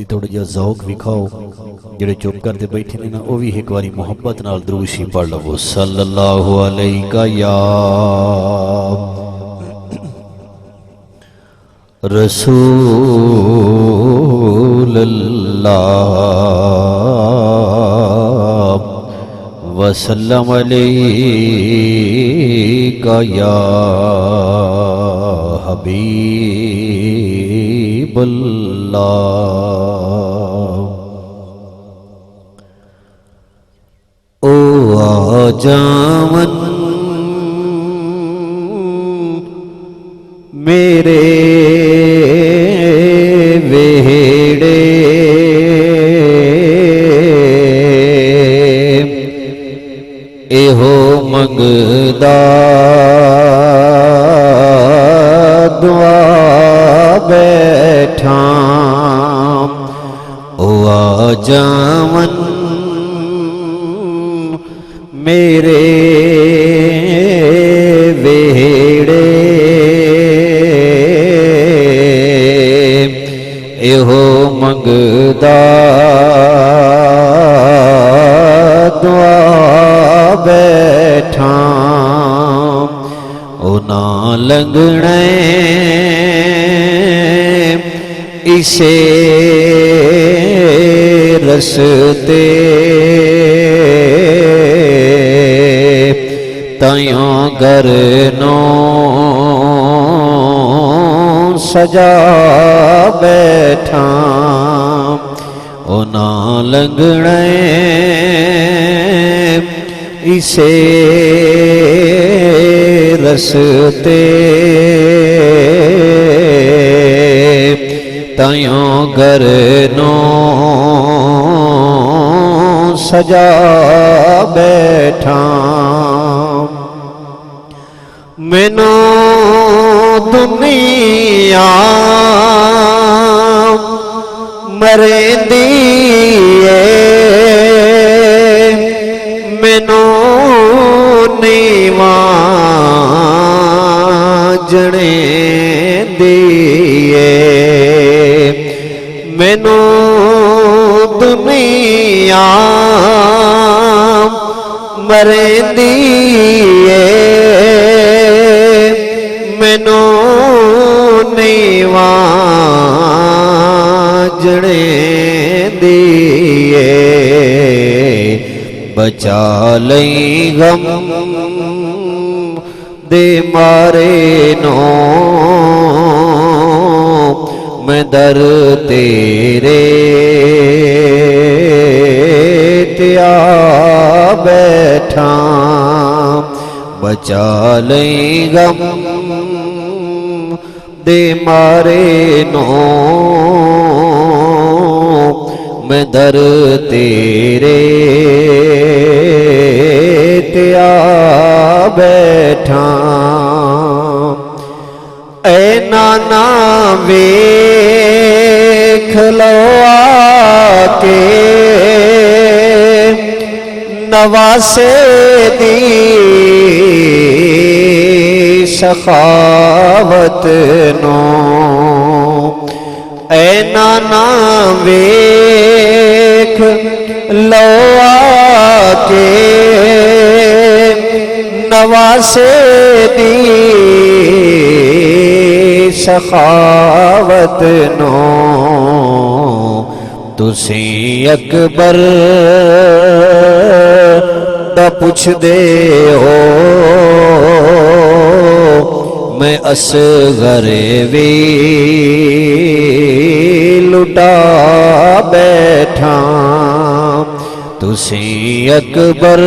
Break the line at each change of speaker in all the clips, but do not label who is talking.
تھوڑا جہا ذوق وکھاؤ جڑے چپ کرتے بیٹھے نے نا وہ بھی ایک باری محبت نال درود شریف پڑھ لو صلی اللہ علیہ یا رسول اللہ وسلم علیہ یا حبیب اللہ او آجامن میرے ویڑے ایہو منگدا دعا بیٹھا او آجامن میرے ویڑے ایہو منگدا دعا بیٹھا او نہ لنگنے اسے رستے تائیوں گرنوں سجا بیٹھا او نہ لنگنے اسے رستے تائیوں گرنوں سجا بیٹھا مینوں دنیا مریندی ہے مینوں نیواں جنے دیئے مینوں دنیا مریندی ہے مینوں نیواں جنے دیئے بچا لئی غم دے مارے نو میں در تیرے تیا بیٹھا بچا لئی غم دے مارے نو میں در تیرے تیا بیٹھا اے نانا ویکھ لو آکے نواسے دی سخاوت نو اے نانا ویکھ لو آکے نواسے دی سخاوت نو تسی اکبر دا پوچھ دے ہو میں اصغر وی لٹا بیٹھا تسی اکبر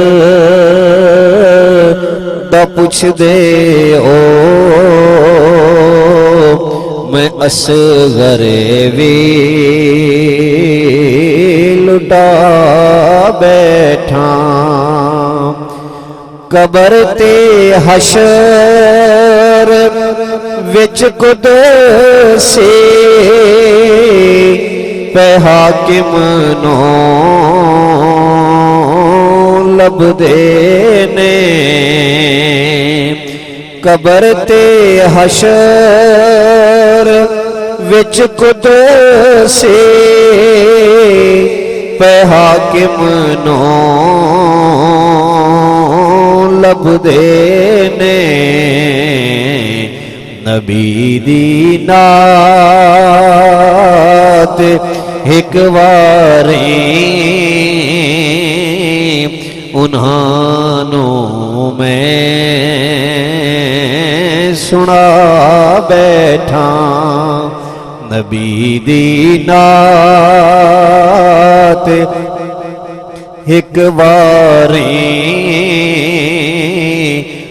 دا پوچھ دے ہو میں اصغر وی لٹا بیٹھا قبر تے حشر وچ قدسی پہ حاکم نو لب دینے قبر تے حشر وچ قدسی پہ حاکم نو لب دینے نبی دی نات ایک واریں انہانوں میں سنا بیٹھا نبی دی نات ایک واریں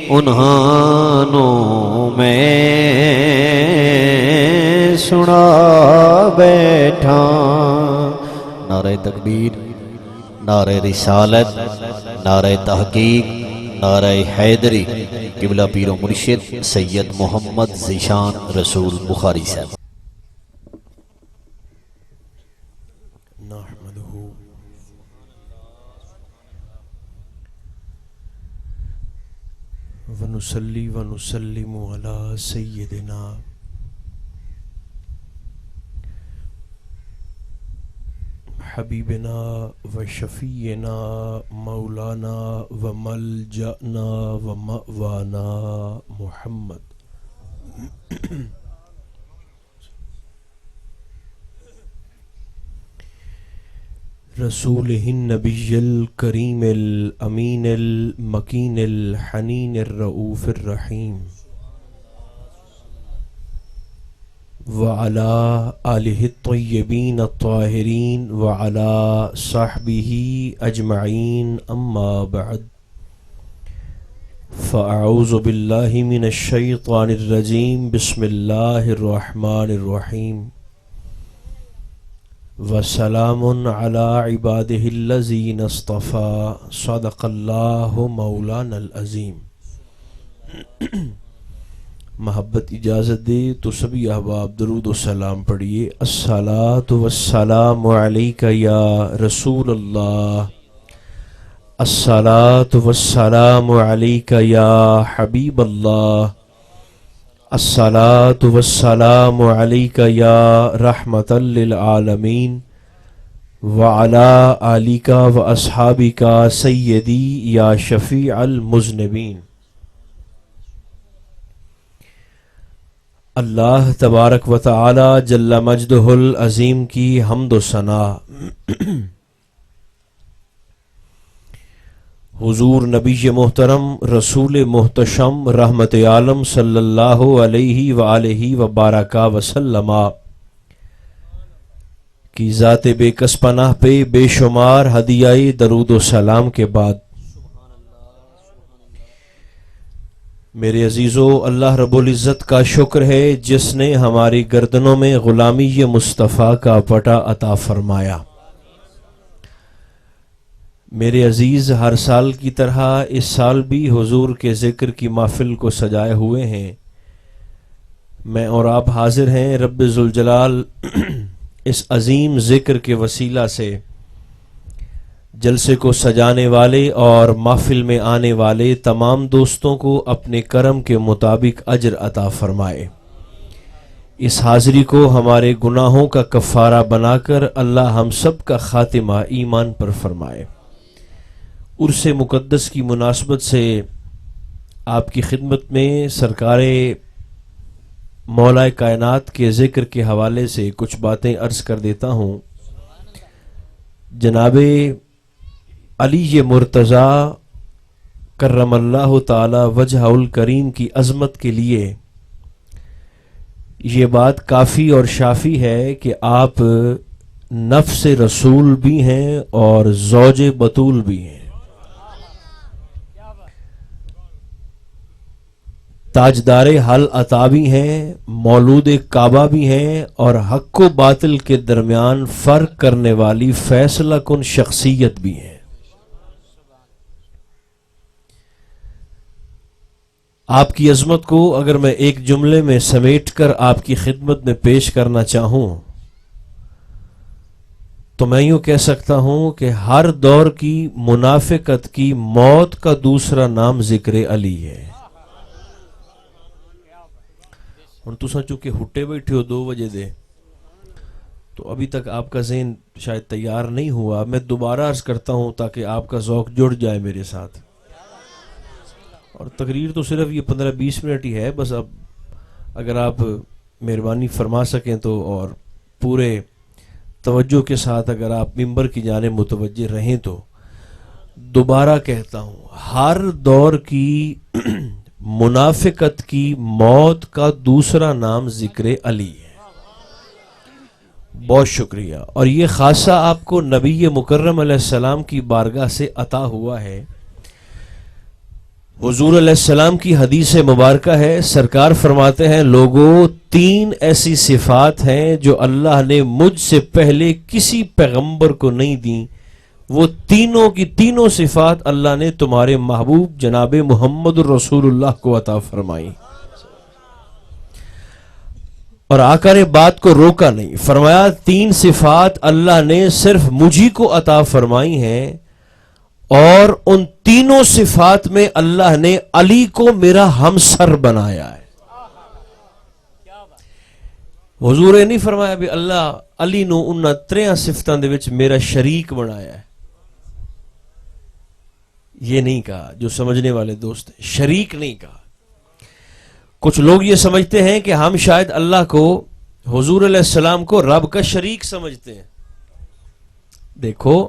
انہانوں میں سنا بیٹھا نعرہ تکبیر نعرہ رسالت نعرہ تحقیق نعرہ حیدری قبلہ پیر و مرشد سید محمد ذیشان رسول بخاری صاحب
نحمده ونصلی ونسلم علی سیدنا حبیبنا و شفیعنا مولانا و ملجأنا و مأوانا محمد رسولہ النبی الکریم الامین المکین الحنین الرؤوف الرحیم وعلى آلہ الطیبین الطاہرین وعلى صحبہ اجمعین اما بعد فاعوذ باللہ من الشیطان الرجیم بسم اللہ الرحمن الرحیم وسلام علی عبادہ الذین اصطفیٰ صدق اللہ مولانا العظیم محبت اجازت دے تو سبھی احباب درود و سلام پڑھیے الصلاۃ والسلام علیک یا رسول اللہ الصلاۃ والسلام علیک یا حبیب اللہ الصلاۃ والسلام علیک یا رحمۃ للعالمین وعلی آلک و اصحابک سیدی یا شفیع المذنبین اللہ تبارک و تعالی جل مجدہ العظیم کی حمد و ثنا حضور نبی محترم رسول محتشم رحمت عالم صلی اللہ علیہ وآلہ وبارک وسلم کی ذات بے کس پناہ پہ بے شمار ہدیہ درود و سلام کے بعد میرے عزیزو اللہ رب العزت کا شکر ہے جس نے ہماری گردنوں میں غلامی مصطفیٰ کا پٹا عطا فرمایا میرے عزیز ہر سال کی طرح اس سال بھی حضور کے ذکر کی محفل کو سجائے ہوئے ہیں میں اور آپ حاضر ہیں رب ذوالجلال اس عظیم ذکر کے وسیلہ سے جلسے کو سجانے والے اور محفل میں آنے والے تمام دوستوں کو اپنے کرم کے مطابق اجر عطا فرمائے اس حاضری کو ہمارے گناہوں کا کفارہ بنا کر اللہ ہم سب کا خاتمہ ایمان پر فرمائے عرس مقدس کی مناسبت سے آپ کی خدمت میں سرکار مولا کائنات کے ذکر کے حوالے سے کچھ باتیں عرض کر دیتا ہوں جناب علی مرتضیٰ کرم اللہ تعالی وجہ الکریم کی عظمت کے لیے یہ بات کافی اور شافی ہے کہ آپ نفس رسول بھی ہیں اور زوج بطول بھی ہیں تاجدار حل عطا بھی ہیں مولود کعبہ بھی ہیں اور حق و باطل کے درمیان فرق کرنے والی فیصلہ کن شخصیت بھی ہیں آپ کی عظمت کو اگر میں ایک جملے میں سمیٹ کر آپ کی خدمت میں پیش کرنا چاہوں تو میں یوں کہہ سکتا ہوں کہ ہر دور کی منافقت کی موت کا دوسرا نام ذکر علی ہے ہن تساں چونکہ ہٹے بیٹھے ہو 2 بجے دے تو ابھی تک آپ کا ذہن شاید تیار نہیں ہوا. میں دوبارہ عرض کرتا ہوں تاکہ آپ کا ذوق جڑ جائے میرے ساتھ. اور تقریر تو صرف یہ 15-20 منٹ ہی ہے بس. اب اگر آپ مہربانی فرما سکیں تو اور پورے توجہ کے ساتھ اگر آپ ممبر کی جانب متوجہ رہیں تو دوبارہ کہتا ہوں, ہر دور کی منافقت کی موت کا دوسرا نام ذکر علی ہے. بہت شکریہ. اور یہ خاصہ آپ کو نبی مکرم علیہ السلام کی بارگاہ سے عطا ہوا ہے. حضور علیہ السلام کی حدیث مبارکہ ہے, سرکار فرماتے ہیں لوگوں 3 ایسی صفات ہیں جو اللہ نے مجھ سے پہلے کسی پیغمبر کو نہیں دیں, وہ تینوں کی تینوں صفات اللہ نے تمہارے محبوب جناب محمد رسول اللہ کو عطا فرمائی. اور آقا نے بات کو روکا نہیں, فرمایا 3 صفات اللہ نے صرف مجھی کو عطا فرمائی ہیں, اور ان تینوں صفات میں اللہ نے علی کو میرا ہمسر بنایا ہے. حضور نے نہیں فرمایا بھی اللہ علی نو ان 3 صفتاں دے وچ میرا شریک بنایا ہے, یہ نہیں کہا. جو سمجھنے والے دوست ہیں, شریک نہیں کہا. کچھ لوگ یہ سمجھتے ہیں کہ ہم شاید اللہ کو, حضور علیہ السلام کو رب کا شریک سمجھتے ہیں. دیکھو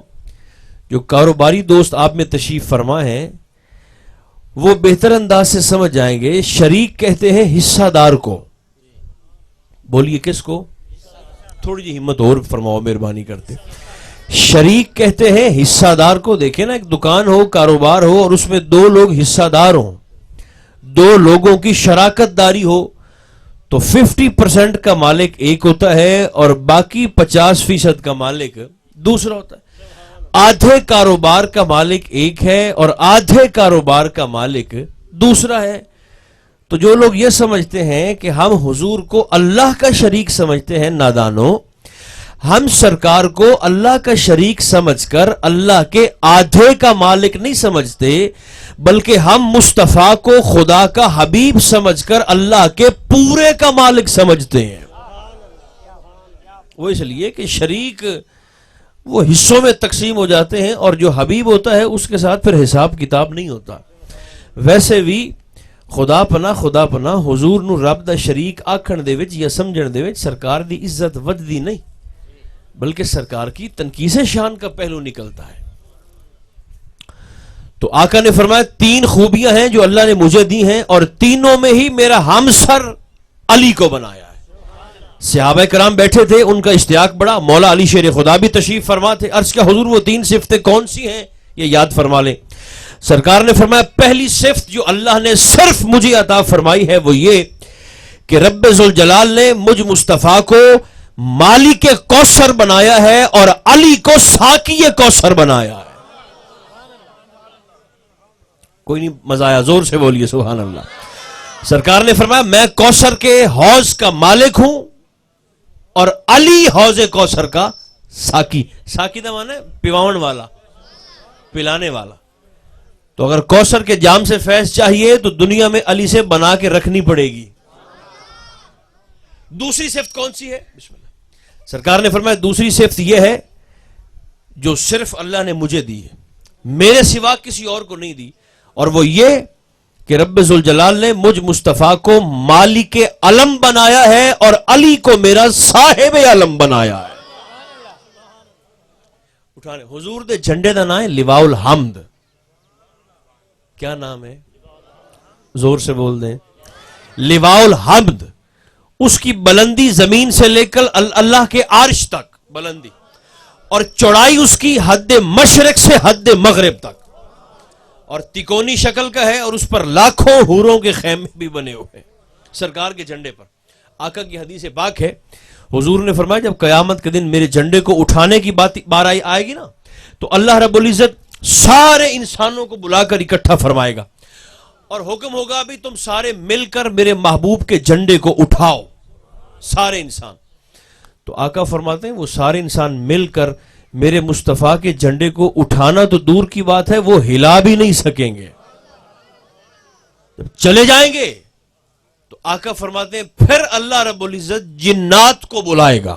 جو کاروباری دوست آپ میں تشریف فرما ہیں وہ بہتر انداز سے سمجھ جائیں گے. شریک کہتے ہیں حصہ دار کو. بولیے کس کو؟ تھوڑی جی ہمت اور فرماؤ مہربانی کرتے. شریک کہتے ہیں حصہ دار کو. دیکھیں نا, ایک دکان ہو, کاروبار ہو, اور اس میں 2 لوگ حصہ دار ہوں, 2 لوگوں کی شراکت داری ہو, تو 50% کا مالک ایک ہوتا ہے اور باقی 50% کا مالک دوسرا ہوتا ہے. آدھے کاروبار کا مالک ایک ہے اور آدھے کاروبار کا مالک دوسرا ہے. تو جو لوگ یہ سمجھتے ہیں کہ ہم حضور کو اللہ کا شریک سمجھتے ہیں, نادانوں, ہم سرکار کو اللہ کا شریک سمجھ کر اللہ کے آدھے کا مالک نہیں سمجھتے, بلکہ ہم مصطفیٰ کو خدا کا حبیب سمجھ کر اللہ کے پورے کا مالک سمجھتے ہیں. وہ اس لیے کہ شریک وہ حصوں میں تقسیم ہو جاتے ہیں, اور جو حبیب ہوتا ہے اس کے ساتھ پھر حساب کتاب نہیں ہوتا. ویسے بھی خدا پناہ حضور نو رب دا شریک آکھن دے وچ یا سمجھن دے وچ سرکار دی عزت ودی نہیں, بلکہ سرکار کی تنقیص شان کا پہلو نکلتا ہے. تو آقا نے فرمایا 3 خوبیاں ہیں جو اللہ نے مجھے دی ہیں, اور تینوں میں ہی میرا ہمسر علی کو بنایا ہے. صحابہ کرام بیٹھے تھے, ان کا اشتیاق بڑا. مولا علی شیر خدا بھی تشریف فرما تھے. عرض کیا حضور وہ 3 صفتیں کون سی ہیں, یہ یاد فرما لیں. سرکار نے فرمایا پہلی صفت جو اللہ نے صرف مجھے عطا فرمائی ہے وہ یہ کہ رب ذوالجلال نے مجھ مصطفیٰ کو مالک کوثر بنایا ہے اور علی کو ساقی کوثر بنایا ہے. کوئی نہیں مزہ آیا, زور سے بولیے سبحان اللہ. سرکار نے فرمایا میں کوثر کے حوض کا مالک ہوں اور علی حوض کوثر کا ساقی. ساقی دا معنی ہے پیواون والا, پلانے والا. تو اگر کوثر کے جام سے فیض چاہیے تو دنیا میں علی سے بنا کے رکھنی پڑے گی. دوسری صفت کون سی ہے؟ بسم اللہ. سرکار نے فرمایا دوسری صفت یہ ہے جو صرف اللہ نے مجھے دی ہے, میرے سوا کسی اور کو نہیں دی, اور وہ یہ کہ رب ذوالجلال نے مجھ مصطفیٰ کو مالک علم بنایا ہے اور علی کو میرا صاحب علم بنایا ہے. اٹھانے حضور دے جھنڈے دا نام ہے لواء الحمد. کیا نام ہے؟ زور سے بول دیں. لواء الحمد. اس کی بلندی زمین سے لے کر اللہ کے عرش تک بلندی, اور چوڑائی اس کی حد مشرق سے حد مغرب تک, اور تکونی شکل کا ہے, اور اس پر لاکھوں حوروں کے خیمے بھی بنے ہوئے ہیں سرکار کے جھنڈے پر. آقا کی حدیث پاک ہے, حضور نے فرمایا جب قیامت کے دن میرے جھنڈے کو اٹھانے کی بار آئے گی نا, تو اللہ رب العزت سارے انسانوں کو بلا کر اکٹھا فرمائے گا اور حکم ہوگا بھی تم سارے مل کر میرے محبوب کے جھنڈے کو اٹھاؤ. سارے انسان. تو آقا فرماتے ہیں وہ سارے انسان مل کر میرے مصطفیٰ کے جھنڈے کو اٹھانا تو دور کی بات ہے, وہ ہلا بھی نہیں سکیں گے. جب چلے جائیں گے تو آقا فرماتے ہیں پھر اللہ رب العزت جنات کو بلائے گا.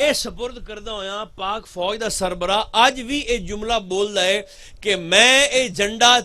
ਇਹ ਸਪੁਰਦ ਕਰਦਾ ਹੋਇਆ ਪਾਕ ਫੌਜ ਦਾ ਸਰਬਰਾਹ ਅੱਜ ਵੀ ਇਹ ਜੁਮਲਾ ਬੋਲਦਾ ਹੈ ਕਿ ਮੈਂ ਇਹ ਝੰਡਾ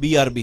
BRB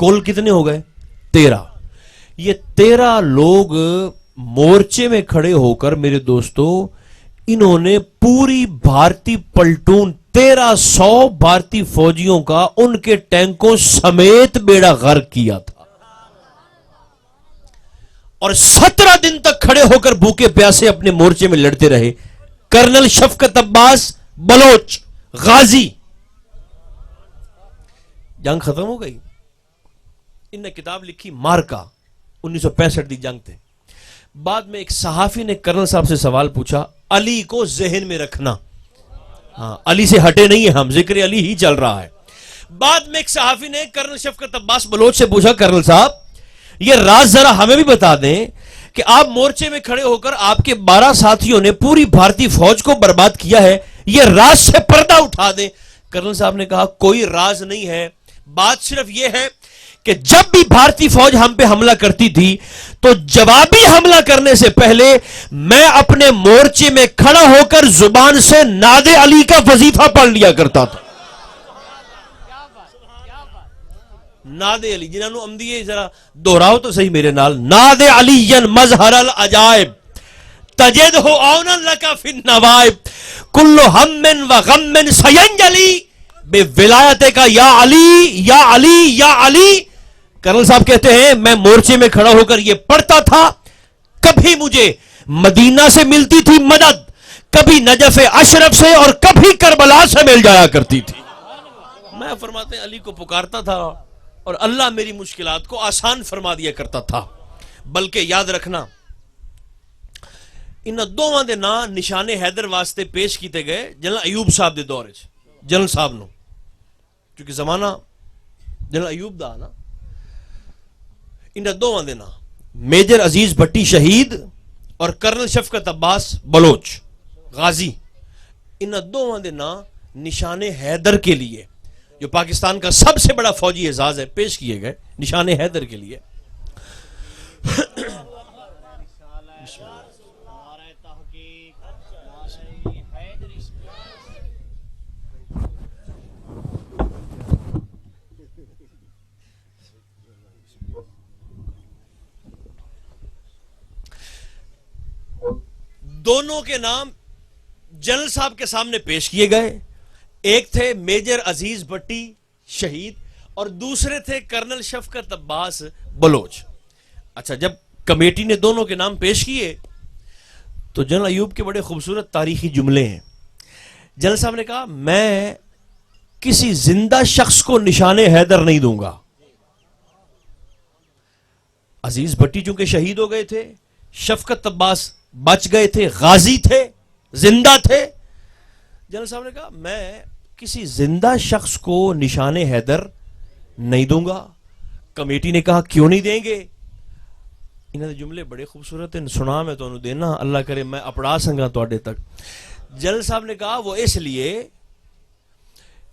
کل کتنے ہو گئے؟ 13. یہ 13 لوگ مورچے میں کھڑے ہو کر میرے دوستو انہوں نے پوری بھارتی پلٹون 1300 بھارتی فوجیوں کا ان کے ٹینکوں سمیت بیڑا غرق کیا تھا، اور 17 دن تک کھڑے ہو کر بھوکے پیاسے اپنے مورچے میں لڑتے رہے. کرنل شفقت عباس بلوچ غازی. جنگ ختم ہو گئی. ان نے کتاب لکھی مارکا، 1965 کی جنگ تھے. بعد میں ایک صحافی نے کرنل صاحب سے سوال پوچھا، علی کو ذہن میں رکھنا، ہاں علی سے ہٹے نہیں ہیں ہم، ذکر علی ہی چل رہا ہے. بعد میں ایک صحافی نے کرنل شفقت عباس بلوچ سے پوچھا، کرنل صاحب یہ راز ذرا ہمیں بھی بتا دیں کہ آپ مورچے میں کھڑے ہو کر آپ کے 12 ساتھیوں نے پوری بھارتی فوج کو برباد کیا ہے، یہ راز سے پردہ اٹھا دیں. کرنل صاحب نے کہا کوئی راز نہیں ہے، بات صرف یہ ہے کہ جب بھی بھارتی فوج ہم پہ حملہ کرتی تھی تو جوابی حملہ کرنے سے پہلے میں اپنے مورچے میں کھڑا ہو کر زبان سے ناد علی کا وظیفہ پڑھ لیا کرتا تھا. ناد علی جنہوں امدیے ذرا دہراؤ تو صحیح میرے نال. ناد علی مظہر العجائب تجد ہو اونا لکا فی النوائب کل ہم و غم سینجلی بے ولایت کا یا علی یا علی یا علی. کرنل صاحب کہتے ہیں میں مورچے میں کھڑا ہو کر یہ پڑھتا تھا، کبھی مجھے مدینہ سے ملتی تھی مدد، کبھی نجف اشرف سے، اور کبھی کربلا سے مل جایا کرتی تھی. میں فرماتے ہیں علی کو پکارتا تھا اور اللہ میری مشکلات کو آسان فرما دیا کرتا تھا. بلکہ یاد رکھنا ان دوواں دے نا نشان حیدر واسطے پیش کیتے گئے جنرل ایوب صاحب دے دور وچ. جنرل صاحب نو کیونکہ زمانہ جنرل ایوب دا نا، ان دوواں دے نا میجر عزیز بھٹی شہید اور کرنل شفقت عباس بلوچ غازی، ان دوواں دے نا نشان حیدر کے لیے جو پاکستان کا سب سے بڑا فوجی اعزاز ہے پیش کیے گئے نشان حیدر کے لیے. دونوں کے نام جنرل صاحب کے سامنے پیش کیے گئے. ایک تھے میجر عزیز بھٹی شہید اور دوسرے تھے کرنل شفقت عباس بلوچ. اچھا جب کمیٹی نے دونوں کے نام پیش کیے تو جنرل ایوب کے بڑے خوبصورت تاریخی جملے ہیں. جنرل صاحب نے کہا میں کسی زندہ شخص کو نشان حیدر نہیں دوں گا. عزیز بھٹی چونکہ شہید ہو گئے تھے، شفقت عباس بچ گئے تھے، غازی تھے، زندہ تھے. جنرل صاحب نے کہا میں کسی زندہ شخص کو نشان حیدر نہیں دوں گا. کمیٹی نے کہا کیوں نہیں دیں گے؟ انہوں نے جملے بڑے خوبصورت ہیں، سنا میں تو انہوں دینا، اللہ کرے میں اپڑا سنگا توڑے تک. جنرل صاحب نے کہا وہ اس لیے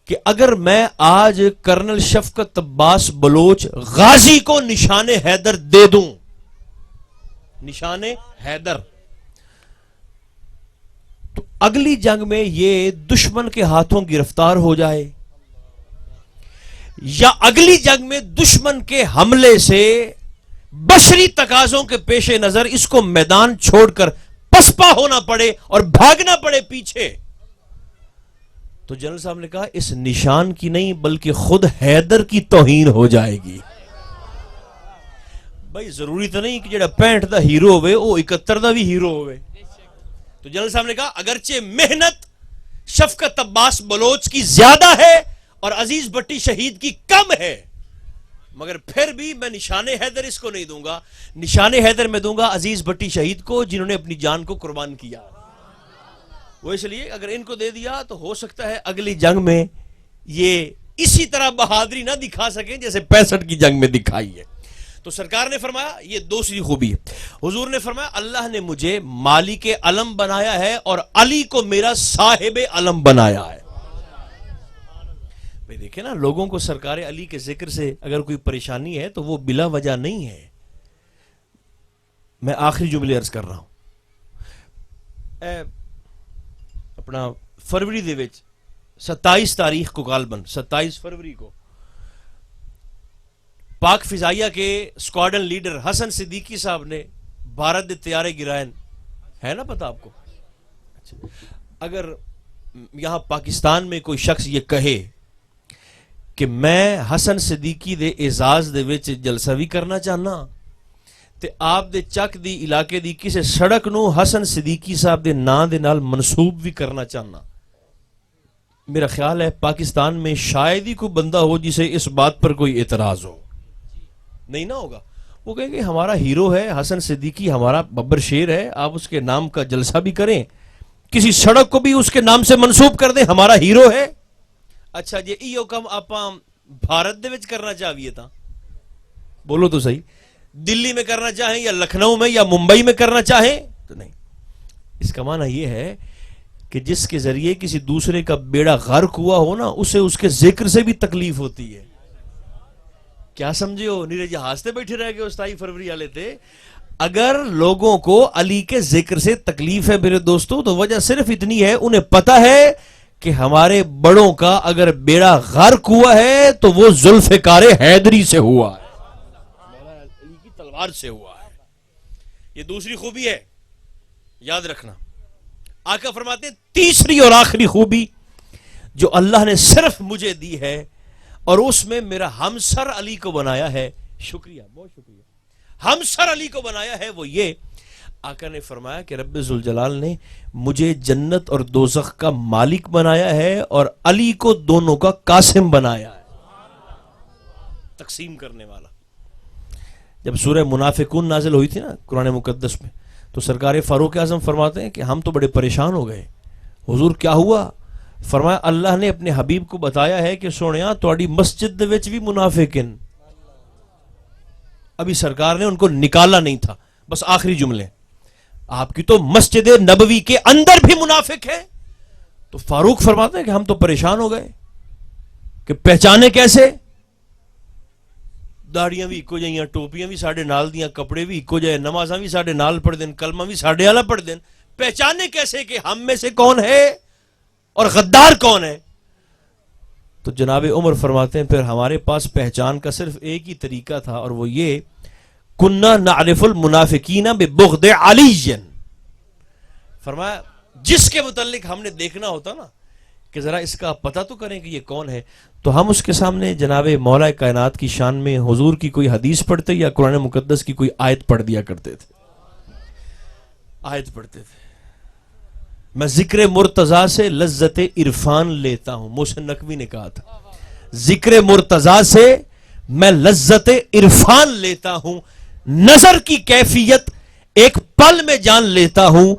کہ اگر میں آج کرنل شفقت عباس بلوچ غازی کو نشان حیدر دے دوں، نشان حیدر، تو اگلی جنگ میں یہ دشمن کے ہاتھوں گرفتار ہو جائے یا اگلی جنگ میں دشمن کے حملے سے بشری تقاضوں کے پیش نظر اس کو میدان چھوڑ کر پسپا ہونا پڑے اور بھاگنا پڑے پیچھے، تو جنرل صاحب نے کہا اس نشان کی نہیں بلکہ خود حیدر کی توہین ہو جائے گی. بھائی ضروری تو نہیں کہ جڑا 65 دا ہیرو ہوئے وہ 71 دا بھی ہیرو ہوئے. تو جنرل صاحب نے کہا اگرچہ محنت شفقت عباس بلوچ کی زیادہ ہے اور عزیز بھٹی شہید کی کم ہے، مگر پھر بھی میں نشان حیدر اس کو نہیں دوں گا. نشان حیدر میں دوں گا عزیز بھٹی شہید کو جنہوں نے اپنی جان کو قربان کیا. وہ اس لیے اگر ان کو دے دیا تو ہو سکتا ہے اگلی جنگ میں یہ اسی طرح بہادری نہ دکھا سکیں جیسے 65 کی جنگ میں دکھائی ہے. تو سرکار نے فرمایا یہ دوسری خوبی ہے. حضور نے فرمایا اللہ نے مجھے مالک علم بنایا ہے اور علی کو میرا صاحب علم بنایا ہے. بھئی دیکھیں نا، لوگوں کو سرکار علی کے ذکر سے اگر کوئی پریشانی ہے تو وہ بلا وجہ نہیں ہے. میں آخری جملے عرض کر رہا ہوں. اپنا فروری دے وچ 27 تاریخ کو غالباً 27 فروری کو پاک فضائیہ کے اسکواڈن لیڈر حسن صدیقی صاحب نے بھارت دے طیارے گرائے ہے نا پتہ آپ کو؟ اگر یہاں پاکستان میں کوئی شخص یہ کہے کہ میں حسن صدیقی دے اعزاز دے وچ جلسہ بھی کرنا چاہنا تے آپ دے چک دی علاقے دی کسے سڑک نو حسن صدیقی صاحب دے نام دے نال منسوب بھی کرنا چاہنا، میرا خیال ہے پاکستان میں شاید ہی کوئی بندہ ہو جسے اس بات پر کوئی اعتراض ہو، نہیں نہ ہوگا۔ وہ کہیں کہ ہمارا ہیرو ہے حسن صدیقی، ہمارا ببر شیر ہے، آپ اس کے نام کا جلسہ بھی کریں، کسی سڑک کو بھی اس کے نام سے منسوب کر دیں، ہمارا ہیرو ہے۔ اچھا جی ایو کم آپاں بھارت دے وچ کرنا چاہیے تا بولو تو صحیح، دلی میں کرنا چاہیں یا لکھنؤ میں یا ممبئی میں کرنا چاہیں تو نہیں۔ اس کا معنی یہ ہے کہ جس کے ذریعے کسی دوسرے کا بیڑا غرق ہوا ہو نا، اسے اس کے ذکر سے بھی تکلیف ہوتی ہے۔ کیا سمجھے ہو؟ نیرے جہاز تے بیٹھے رہ گئے 27 فروری والے تے۔ اگر لوگوں کو علی کے ذکر سے تکلیف ہے میرے دوستوں تو وجہ صرف اتنی ہے، انہیں پتہ ہے کہ ہمارے بڑوں کا اگر بیڑا غرق ہوا ہے تو وہ ذوالفقار حیدری سے ہوا ہے، مولا علی کی تلوار سے ہوا ہے۔ یہ دوسری خوبی ہے، یاد رکھنا۔ آقا فرماتے ہیں تیسری اور آخری خوبی جو اللہ نے صرف مجھے دی ہے اور اس میں میرا ہمسر علی کو بنایا ہے، شکریہ بہت شکریہ، ہمسر علی کو بنایا ہے، وہ یہ آقا نے فرمایا کہ رب ذوالجلال نے مجھے جنت اور دوزخ کا مالک بنایا ہے اور علی کو دونوں کا قاسم بنایا ہے، تقسیم کرنے والا۔ جب سورہ منافقون نازل ہوئی تھی نا قرآن مقدس میں تو سرکار فاروق اعظم فرماتے ہیں کہ ہم تو بڑے پریشان ہو گئے، حضور کیا ہوا؟ فرمایا اللہ نے اپنے حبیب کو بتایا ہے کہ سونیا تواڈی مسجد دے وچ بھی منافقن، ابھی سرکار نے ان کو نکالا نہیں تھا، بس آخری جملے، آپ کی تو مسجد نبوی کے اندر بھی منافق ہے۔ تو فاروق فرماتے ہیں کہ ہم تو پریشان ہو گئے کہ پہچانے کیسے؟ داڑیاں بھی اکو جائیاں، ٹوپیاں بھی ساڑھے نال دیاں، کپڑے بھی اکو جائے، نمازاں بھی ساڑھے نال پڑھ دیں، کلمہ بھی ساڑھے والا پڑھ دیں، پہچانے کیسے کہ ہم میں سے کون ہے اور غدار کون ہے؟ تو جناب عمر فرماتے ہیں پھر ہمارے پاس پہچان کا صرف ایک ہی طریقہ تھا اور وہ یہ، کننا نعرف المنافقین ببغض علی، فرمایا جس کے متعلق ہم نے دیکھنا ہوتا نا کہ ذرا اس کا پتہ تو کریں کہ یہ کون ہے، تو ہم اس کے سامنے جناب مولا کائنات کی شان میں حضور کی کوئی حدیث پڑھتے یا قرآن مقدس کی کوئی آیت پڑھ دیا کرتے تھے، آیت پڑھتے تھے۔ میں ذکر مرتضیٰ سے لذت عرفان لیتا ہوں، محسن نقوی نے کہا تھا، ذکر مرتضیٰ سے میں لذت عرفان لیتا ہوں، نظر کی کیفیت ایک پل میں جان لیتا ہوں،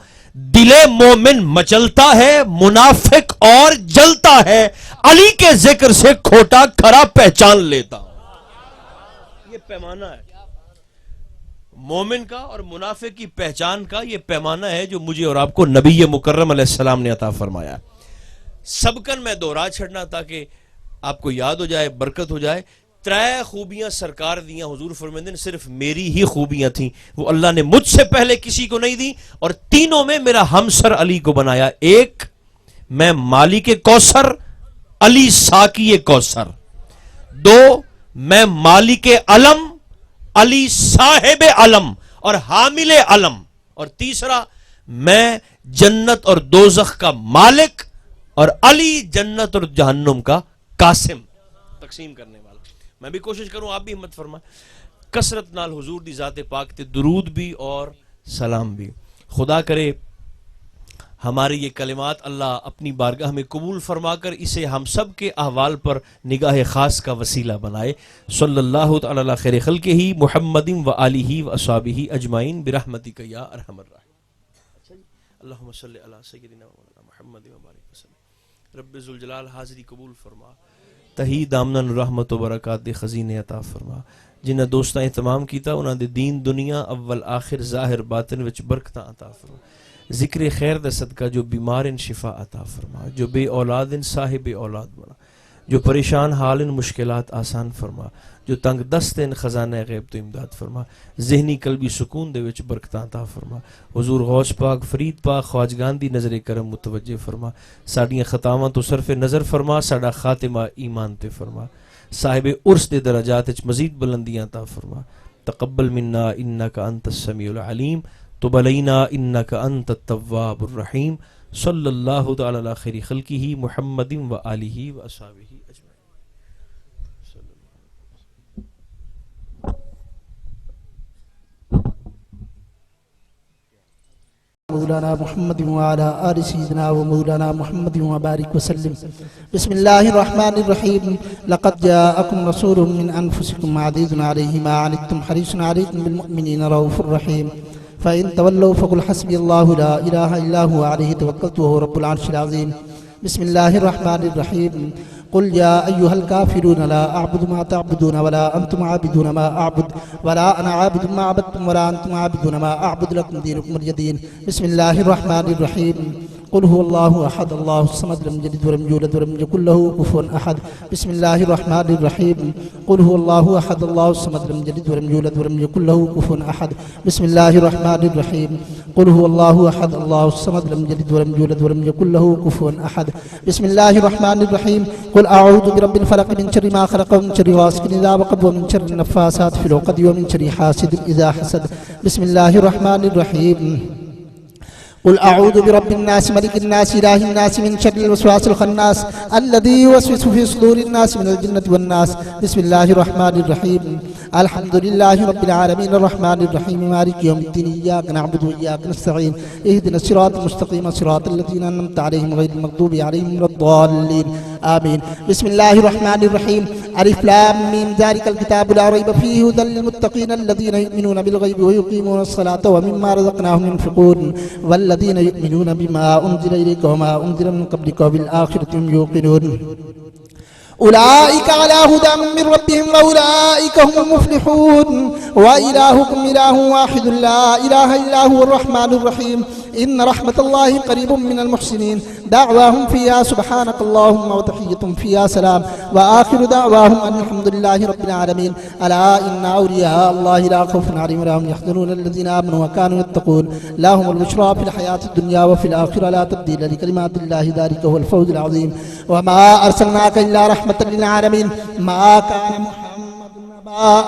دل مومن مچلتا ہے، منافق اور جلتا ہے، علی کے ذکر سے کھوٹا کھرا پہچان لیتا ہوں۔ یہ پیمانہ ہے مومن کا اور منافق کی پہچان کا، یہ پیمانہ ہے جو مجھے اور آپ کو نبی مکرم علیہ السلام نے عطا فرمایا۔ سبکن میں دوہرا چھڑنا تاکہ آپ کو یاد ہو جائے، برکت ہو جائے۔ 3 خوبیاں سرکار دیاں، حضور فرماتے ہیں صرف میری ہی خوبیاں تھیں، وہ اللہ نے مجھ سے پہلے کسی کو نہیں دی، اور تینوں میں میرا ہمسر علی کو بنایا۔ ایک، میں مالک کوثر، علی ساقی کوثر۔ 2، میں مالک علم، علی صاحب علم اور حامل علم۔ اور تیسرا، میں جنت اور دوزخ کا مالک اور علی جنت اور جہنم کا قاسم، تقسیم کرنے والا۔ میں بھی کوشش کروں، آپ بھی ہمت فرمائیں، کثرت نال حضور دی ذات پاک تے درود بھی اور سلام بھی۔ خدا کرے ہمارے یہ کلمات اللہ اپنی بارگاہ میں قبول فرما کر اسے ہم سب کے احوال پر نگاہ خاص کا وسیلہ بنائے۔ صلی اللہ تعالی علی خیر خلقہ محمد و آلہ و اصحابہ اجمعین برحمتک یا ارحم الراحمین۔ اللہم صلی علی سیدنا محمد و بارک وسلم۔ رب ذوالجلال حاضری قبول فرما، تہی دامنن رحمت و برکات دے خزینے عطا فرما۔ جنہ دوستاں اہتمام کیتا انہاں دے دین دنیا اول آخر ظاہر باطن وچ برکتاں عطا فرما۔ ذکر خیر دا صدقہ جو بیمار ان شفا عطا فرما، جو بے اولاد ان صاحب اولاد بنا، جو پریشان حال ان مشکلات آسان فرما، جو تنگ دست ان خزانہ غیب تو امداد فرما، ذہنی قلبی سکون دے وچ برکتاں عطا فرما۔ حضور غوث پاک فرید پاک خواجگان دی نظر کرم متوجہ فرما، ساڈیاں خطاواں تو صرف نظر فرما، ساڈا خاتمہ ایمان تے فرما، صاحب عرس دے درجات وچ مزید بلندیاں عطا فرما. تقبل منا انک انت السمیع العلیم تب علینا انک انت التواب الرحیم. صلی اللہ تعالی علی خیر خلقہ محمد و آلہ و اصحابہ اجمعین.
مولانا محمد وعلى آل سيدنا ومولانا محمد وبارك وسلم. بسم الله الرحمن الرحيم. لقد جاءكم رسول من أنفسكم عزيز عليه ما عنتم حريص عليكم بالمؤمنين رؤوف رحيم. فإن تولوا فقل حسبي الله لا إله إلا هو عليه توكلت وهو رب العرش العظيم. بسم الله الرحمن الرحيم. قل يا أيها الكافرون لا أعبد ما تعبدون ولا أنتم عابدون ما أعبد ولا أنا عابد ما عبدتم ولا أنتم عابدون ما أعبد لكم دينكم ولي دين. بسم الله الرحمن الرحيم. قل هو الله أحد الله الصمد لم يلد ولم يولد ولم يكن له كفوا أحد. بسم الله الرحمن الرحيم. قل هو الله أحد الله الصمد لم يلد ولم يولد ولم يكن له كفوا أحد. بسم الله الرحمن الرحيم. قل هو الله أحد الله الصمد لم يلد ولم يولد ولم يكن له كفوا أحد. بسم الله الرحمن الرحيم. قل أعوذ برب الفلق من شر ما خلق ومن شر غاسق إذا وقب ومن شر النفاثات في العقد ومن شر حاسد إذا حسد. بسم الله الرحمن الرحيم. قل أعوذ برب الناس ملك الناس إله الناس من شر الوسواس الخناس الذي يوسوس في صدور الناس من الجنة والناس. بسم الله الرحمن الرحيم. الحمد لله رب العالمين الرحمن الرحيم مالك يوم الدين إياك نعبد وإياك نستعين اهدنا الصراط المستقيم صراط الذين أنعمت عليهم غير المغضوب عليهم ولا الضالين آمين. بسم الله الرحمن الرحيم. ألف لام ميم ذلك الكتاب لا ريب فيه هدى للمتقين الذين يؤمنون بالغيب ويقيمون الصلاة ومما رزقناهم ينفقون والذين يؤمنون بما أنزل إليك وما أنزل من قبلك وبالآخرة هم يوقنون. أولئك على هدى من ربهم وأولئك هم المفلحون. وإلهكم إله واحد لا إله إلا هو الرحمن الرحيم. إن رحمة الله قريب من المحسنين. دعواهم فيها سبحانك اللهم وتحيتهم فيها سلام وآخر دعواهم أن الحمد لله رب العالمين. ألا إن أولياء الله لا خوف عليهم ولا هم يحزنون الذين آمنوا وكانوا يتقون لهم البشرى في الحياة الدنيا وفي الآخرة لا تبديل لكلمات الله ذلك هو الفوز العظيم. وما أرسلناك إلا رحمة للعالمين. ما كان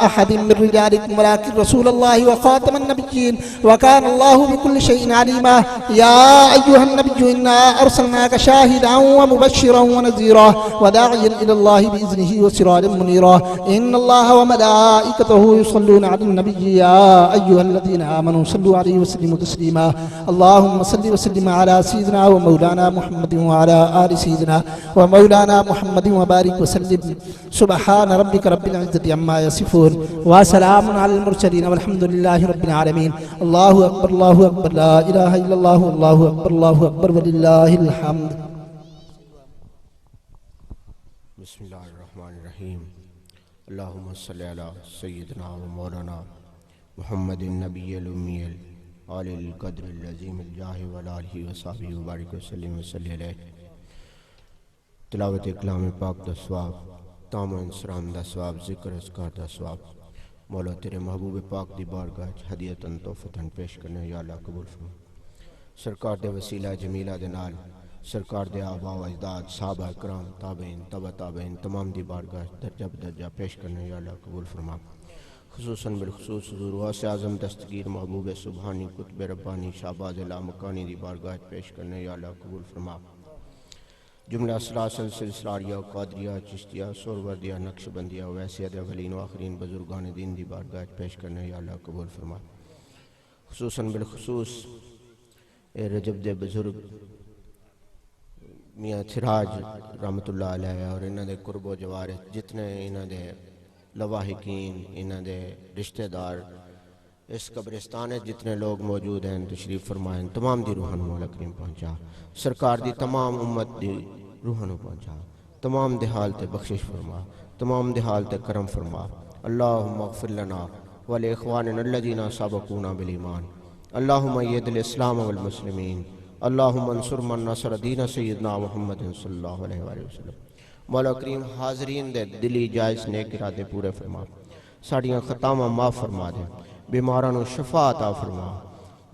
أحد من رجالكم ولكن رسول الله وخاتم النبيين وكان الله بكل شيء عليما. يا أيها النبي إنا أرسلناك شاهدا ومبشرا ونذيرا وداعيا إلى الله بإذنه وسراجا منيرا. إن الله وملائكته يصلون على النبي يا أيها الذين آمنوا صلوا عليه وسلموا تسليما. اللهم صل وسلم على سيدنا ومولانا محمد وعلى آل سيدنا ومولانا محمد وبارك وسلم. سبحان ربك رب العزة عما يصفون وسلام على المرسلين والحمد لله رب العالمين. الله أكبر الله أكبر لا إله إلا الله والله أكبر الله أكبر ولله الحمد.
بسم الله الرحمن الرحيم. اللهم صل على سيدنا ومولانا محمد النبي الأمي آل القدر العظيم الجاه وعلى آله وصحبه وبارك وسلم وصلي عليه. تلاوت کلام پاک دا ثواب، تام و انسرام دا ثواب، ذکر اذکار دا ثواب مولا تیرے محبوب پاک دی بارگاہ ہدیتاً تحفتاً پیش کرنے یا اللہ قبول فرما. سرکار دے وسیلہ جمیلہ دے نال سرکار دے آباء و اجداد صحابہ کرام تابعین تبع تابعین تمام دی بارگاہ درجہ بدرجہ پیش کرنے یا اللہ قبول فرما. خصوصاً بالخصوص حضور غوث اعظم دستگیر محبوب سبحانی قطب ربانی شہباز لامکانی دی بارگاہ پیش کرنے یا اللہ قبول فرما. جملہ سلاسل سلسلاریہ قادریہ چشتیہ سوروردیہ نقش بندیہ ویسیہ اولین و آخرین بزرگان دین دی بارگاہ پیش کرنے یا اللہ قبول فرما. خصوصاً بالخصوص اے رجب دے بزرگ میاں تھراج رحمت اللہ علیہ اور انہ دے قرب و جوارح جتنے انہ دے لواحقین انہ دے رشتہ دار اس قبرستان جتنے لوگ موجود ہیں تشریف فرمائیں تمام دی روحان مولا کریم پہنچا. سرکار دی تمام امت دی روحانو پہنچا. تمام دی حالت بخشش فرما، تمام دی حالت کرم فرما. اللہم اغفر لنا ولإخواننا الذین سبقونا بالایمان. اللہم اید الاسلام والمسلمین. اللہم انصر من نصر دین سیدنا محمد صلی اللہ علیہ وآلہ وسلم. مولا کریم حاضرین دے دلی جائز نیک ارادے پورے فرما. ساڑیاں خطامہ معاف فرما دے. بیمارانو شفا عطا فرما.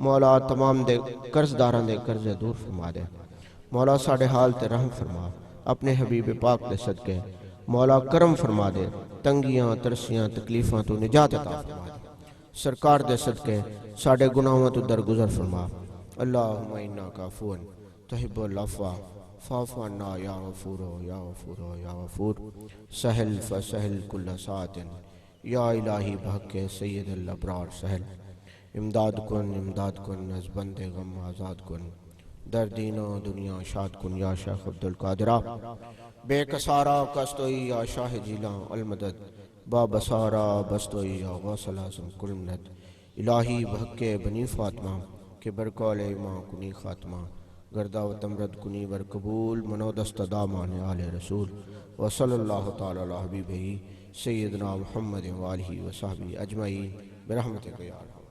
مولا تمام دے قرض داران دے قرض دور فرما دے. مولا ساڑے حال تے رحم فرما. اپنے حبیب پاک دے صدقے مولا کرم فرما دے، تنگیاں ترسیاں تکلیفاں تو نجات عطا فرما دے، سرکار دے صدقے ساڑے گناہوں تو درگزر فرما۔ اللہم انکا عفو تحب العفو فاعف عنا یا غفور یا غفور یا غفور، سہل فسہل کل ساعت یا الہی بحق سید الابرار سہل، امداد کن از بند غم آزاد کن، در دین و دنیا شاد کن یا شیخ عبدالقادرہ، بے کسارا کستوئی یا شاہ جیلاں المدد، با بسارا بستوئی یا غوث العظم کل مند، الہی بحق بنی فاطمہ کہ برکول ایمان کنی خاتمہ، گردہ و تمرد کنی بر قبول منو دست دامان آل رسول، وصلی اللہ تعالی علی حبیبہ سیدنا محمد و آلہ و صحبہ اجمعین برحمتک یا ارحم۔